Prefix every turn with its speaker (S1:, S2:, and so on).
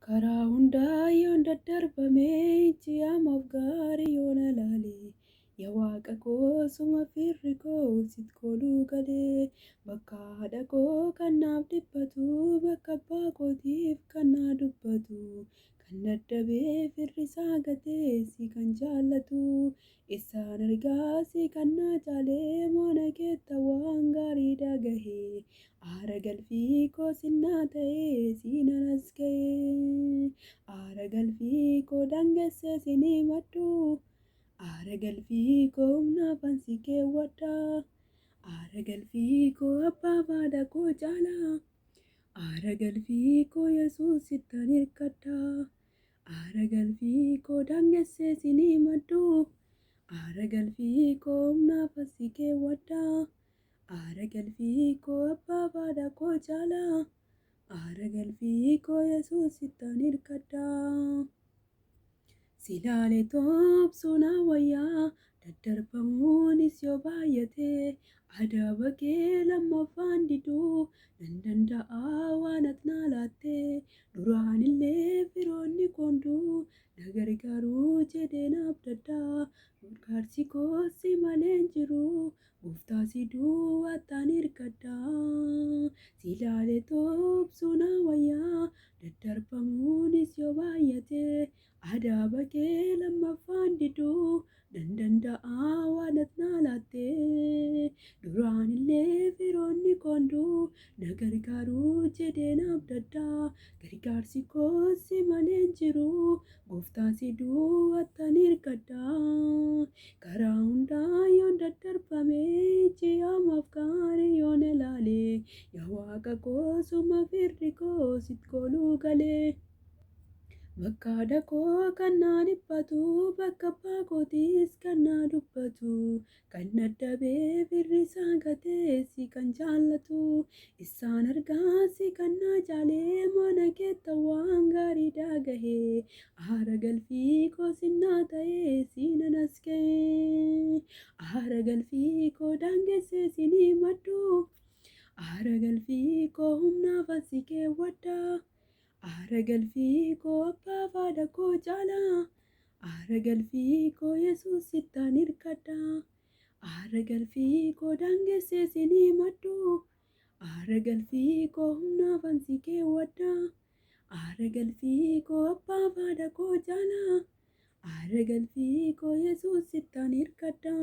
S1: Karaa hundaa yoon daddarbamee ji'amaaf gaarii yoona laalee yaa waaqa koo suma firri koo sit kooluu galee bakka haadha koo kan naaf dhiphatu bakka abbaa kootiif kan naa dubbatu kan daddabee firri isaa gatee si kan jaallatu isaan argaa si kan naa caalee moona keetta waan gaarii dhagahee aara galfii koo sinnaa ta'ee siinan as ga'ee aara galfii koo dangeessee sinii maddu aara galfii koo humnaafan si keewwadha aara galfii koo abbaa baadha koo caalaa aara galfii koo yesuus sittan hirkadha aara galfii koo dangeessee sinii maddu aara galfii koo humnaafan si keewwadha aara galfii koo abbaa baadha koo caalaa aara galfii koo yesuus sittan hirkadha silaalee toobsuun wayyaa daddarbamuunis yoo baay'ate adaaba kee lammaffaan diduu nan danda'a waan ati naa laatte duraanillee firoonni koonduu na gargaaruu jedhee naaf daddaa gargaarsi koo si malee hin jiru gooftaa si duwwaattaan hirkadha silaalee toobsuun wayyaa daddarbamuunis yoo baay'ate adaaba kee lammaffaan diduu nan danda'a waan ati naa laatte duraanillee firoonni koonduu na gargaaruu jedhee naaf daddaa gargaarsi koo si malee hin jiru gooftaa si duwwaattaan hirkadha karaa hundaa yoon daddarbamee ji'amaaf gaarii yoon ilaalee yaa waaqa koo suma firri koo sit kooluu galee bakka haadha koo kan naa dhiphatu bakka abbaa kootiis kan naa dubbatu kan daddabee firri isaa gatee si kan jaallatu isaan argaa si kan naa caalee mana keetta waan gaarii dhagahee aara galfii koo sinnaa ta'ee siinan as ga'ee aara galfii koo daangeessee sinii maddu aara galfii koo humnaafan si keewwadha aara galfii koo abbaa baadha koo caalaa aara galfii koo yesuus sittan hirkadha aara galfii koo daangeessee sinii maddu aara galfii koo humnaafan si keewwadha aara galfii koo abbaa baadha koo caalaa aara galfii koo yesuus sittan hirkadha